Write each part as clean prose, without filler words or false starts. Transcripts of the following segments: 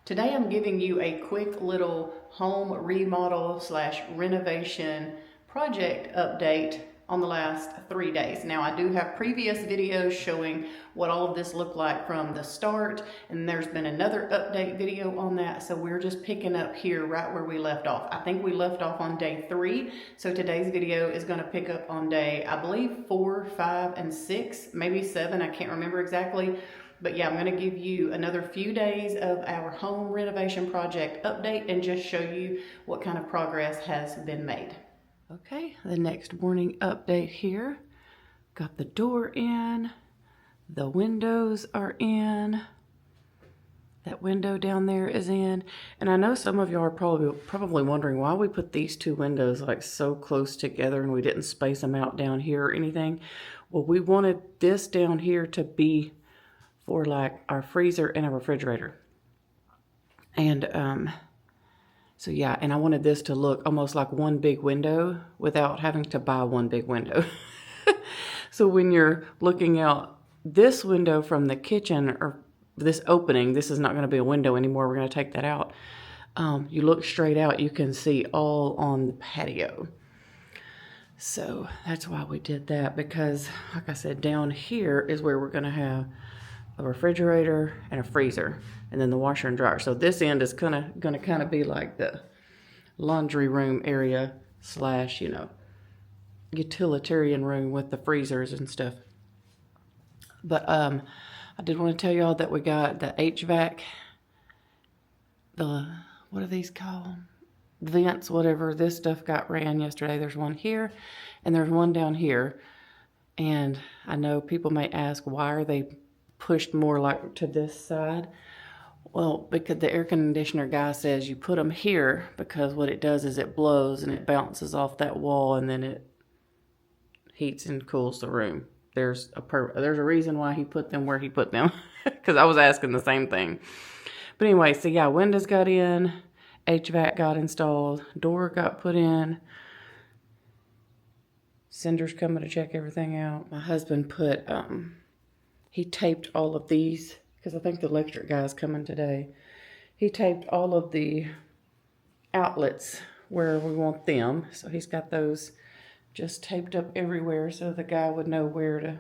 Today I'm giving you a quick little home remodel slash renovation project update on the last 3 days. Now I do have previous videos showing what all of this looked like from the start, and there's been another update video on that, so we're just picking up here right where we left off. I think we left off on day 3, so today's video is going to pick up on day, I believe, 4, 5, and 6, maybe 7, I can't remember exactly. But yeah, I'm going to give you another few days of our home renovation project update and just show you what kind of progress has been made. Okay, the next morning update here. Got the door in, the windows are in, that window down there is in. And I know some of y'all are probably wondering why we put these two windows like so close together and we didn't space them out down here or anything. Well, we wanted this down here to be for like our freezer and a refrigerator. And so yeah, and I wanted this to look almost like one big window without having to buy one big window. So when you're looking out this window from the kitchen, or this opening, this is not going to be a window anymore, we're going to take that out. You look straight out, you can see all on the patio. So that's why we did that, because like I said, down here is where we're going to have a refrigerator and a freezer, and then the washer and dryer. So this end is gonna kind of be like the laundry room area slash, you know, utilitarian room with the freezers and stuff. But I did want to tell y'all that we got the HVAC, what are these called? Vents, whatever. This stuff got ran yesterday. There's one here and there's one down here. And I know people may ask, why are they pushed more like to this side? Well, because the air conditioner guy says you put them here because what it does is it blows and it bounces off that wall and then it heats and cools the room. There's a reason why he put them where he put them, because I was asking the same thing. But anyway, so yeah, windows got in, HVAC got installed, door got put in. Cinder's coming to check everything out. My husband put he taped all of these, because I think the electric guy's coming today. He taped all of the outlets where we want them. So he's got those just taped up everywhere so the guy would know where to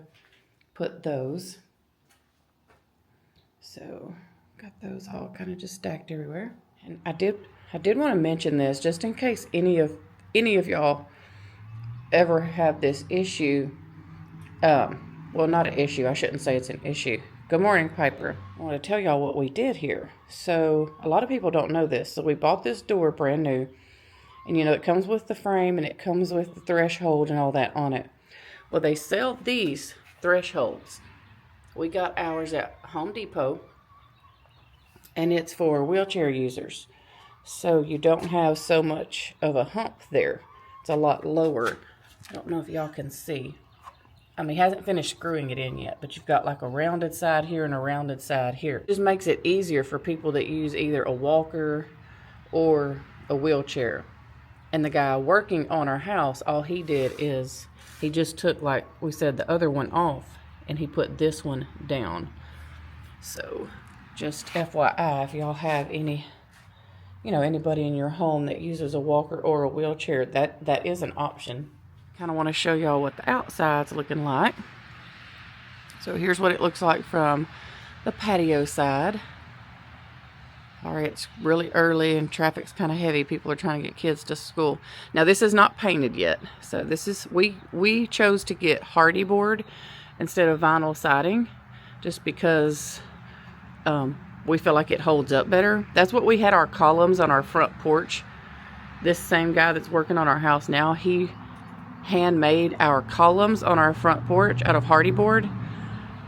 put those. So got those all kind of just stacked everywhere. And I did want to mention this just in case any of y'all ever have this issue. Well, not an issue. I shouldn't say it's an issue. Good morning, Piper. I want to tell y'all what we did here. So a lot of people don't know this. So we bought this door brand new. And you know, it comes with the frame and it comes with the threshold and all that on it. Well, they sell these thresholds. We got ours at Home Depot. And it's for wheelchair users. So you don't have so much of a hump there. It's a lot lower. I don't know if y'all can see. I mean, he hasn't finished screwing it in yet, but you've got like a rounded side here and a rounded side here. It just makes it easier for people that use either a walker or a wheelchair. And the guy working on our house, all he did is he just took, like we said, the other one off and he put this one down. So just FYI, if y'all have any, you know, anybody in your home that uses a walker or a wheelchair, that is an option. Kind of want to show y'all what the outside's looking like. So here's what it looks like from the patio side. Sorry, it's really early and traffic's kind of heavy. People are trying to get kids to school. Now this is not painted yet. So this is, we chose to get hardy board instead of vinyl siding just because we feel like it holds up better. That's what we had our columns on our front porch. This same guy that's working on our house now, he handmade our columns on our front porch out of hardy board,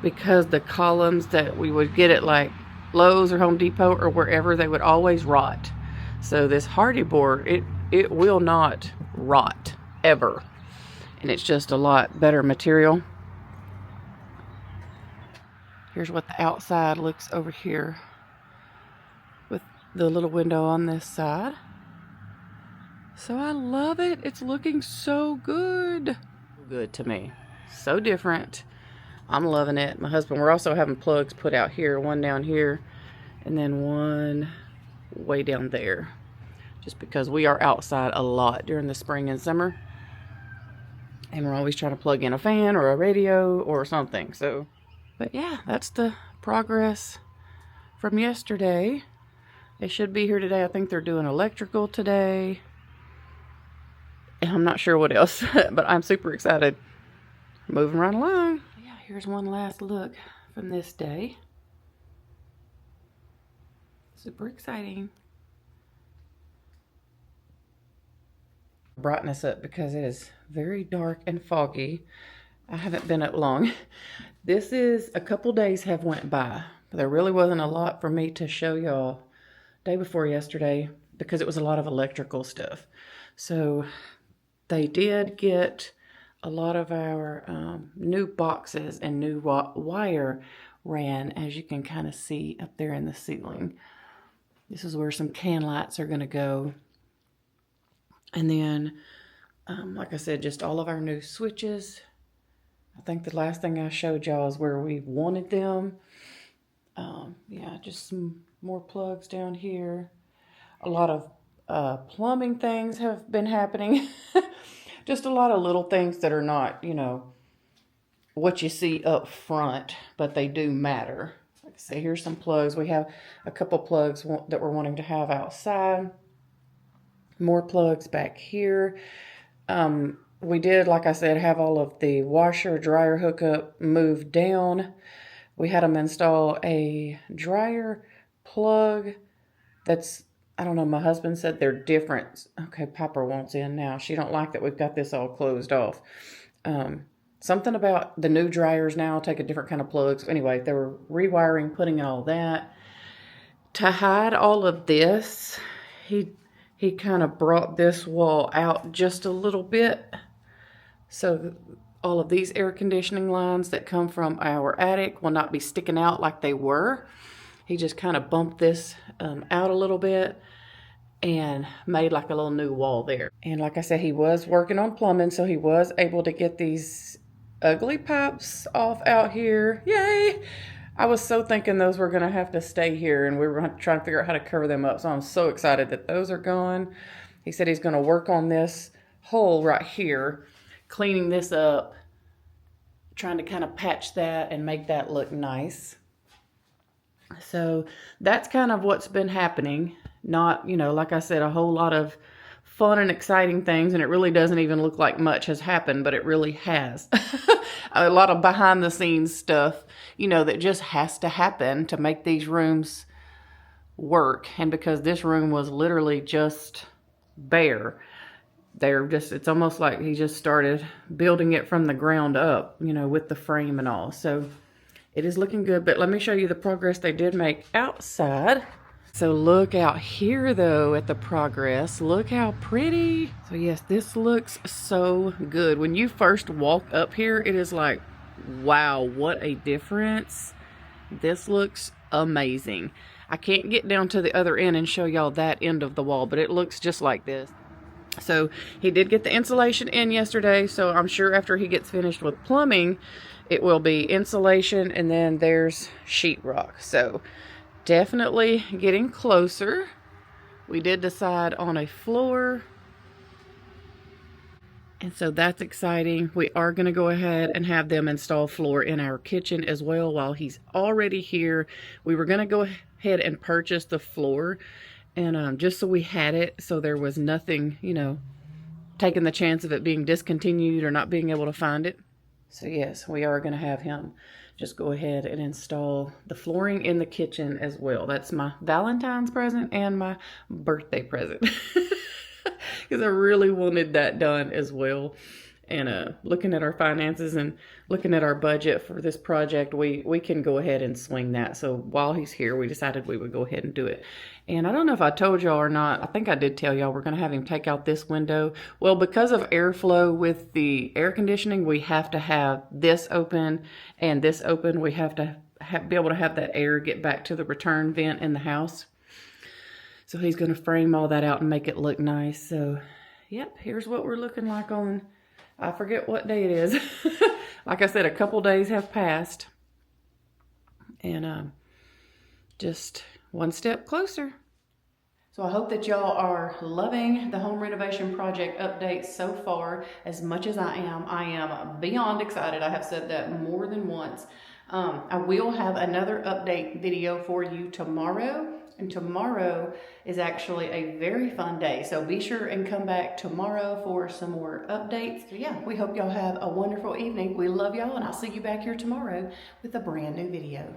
because the columns that we would get at like Lowe's or Home Depot or wherever, they would always rot. So this hardy board, it will not rot ever, and it's just a lot better material. Here's what the outside looks over here with the little window on this side. So I love it. It's looking so good. Good to me. So different. I'm loving it. My husband, we're also having plugs put out here, one down here, and then one way down there, just because we are outside a lot during the spring and summer, and we're always trying to plug in a fan or a radio or something. So, but yeah, that's the progress from yesterday. They should be here today. I think they're doing electrical today, and I'm not sure what else, but I'm super excited. Moving right along. Yeah, here's one last look from this day. Super exciting. Brightness up because it is very dark and foggy. I haven't been up long. This is a couple days have went by. There really wasn't a lot for me to show y'all day before yesterday because it was a lot of electrical stuff. So they did get a lot of our new boxes and new wire ran, as you can kind of see up there in the ceiling. This is where some can lights are going to go. And then, like I said, just all of our new switches. I think the last thing I showed y'all is where we wanted them. Yeah, just some more plugs down here. A lot of plumbing things have been happening. Just a lot of little things that are not, you know, what you see up front, but they do matter. Like I say, here's some plugs. We have a couple plugs that we're wanting to have outside. More plugs back here. We did, like I said, have all of the washer dryer hookup moved down. We had them install a dryer plug that's, I don't know, my husband said they're different. Okay, Piper wants in now. She don't like that we've got this all closed off. Something about the new dryers now take a different kind of plugs. Anyway, they were rewiring, putting in all that. To hide all of this, he kind of brought this wall out just a little bit. So all of these air conditioning lines that come from our attic will not be sticking out like they were. He just kind of bumped this out a little bit and made like a little new wall there. And like I said, he was working on plumbing, so he was able to get these ugly pipes off out here. Yay! I was so thinking those were going to have to stay here, and we were trying to figure out how to cover them up. So I'm so excited that those are gone. He said he's going to work on this hole right here, cleaning this up, trying to kind of patch that and make that look nice. So that's kind of what's been happening. Not, you know, like I said, a whole lot of fun and exciting things, and it really doesn't even look like much has happened, but it really has. A lot of behind the scenes stuff, you know, that just has to happen to make these rooms work. And because this room was literally just bare, it's almost like he just started building it from the ground up, you know, with the frame and all. So it is looking good, but let me show you the progress they did make outside. So look out here though at the progress. Look how pretty. So yes, this looks so good. When you first walk up here, it is like, wow, what a difference. This looks amazing. I can't get down to the other end and show y'all that end of the wall, but it looks just like this. So he did get the insulation in yesterday, so I'm sure after he gets finished with plumbing, it will be insulation, and then there's sheetrock. So definitely getting closer. We did decide on a floor, and so that's exciting. We are going to go ahead and have them install floor in our kitchen as well while he's already here. We were going to go ahead and purchase the floor, and just so we had it, so there was nothing, you know, taking the chance of it being discontinued or not being able to find it. So yes, we are going to have him just go ahead and install the flooring in the kitchen as well. That's my Valentine's present and my birthday present. Because I really wanted that done as well. And looking at our finances and looking at our budget for this project, we can go ahead and swing that. So while he's here, we decided we would go ahead and do it. And I don't know if I told y'all or not. I think I did tell y'all we're going to have him take out this window. Well, because of airflow with the air conditioning, we have to have this open and this open. We have to be able to have that air get back to the return vent in the house. So he's going to frame all that out and make it look nice. So, yep, here's what we're looking like on, I forget what day it is. Like I said, a couple days have passed. And just one step closer. So I hope that y'all are loving the home renovation project update so far as much as I am. I am beyond excited. I have said that more than once. I will have another update video for you tomorrow. And tomorrow is actually a very fun day. So be sure and come back tomorrow for some more updates. So yeah, we hope y'all have a wonderful evening. We love y'all, and I'll see you back here tomorrow with a brand new video.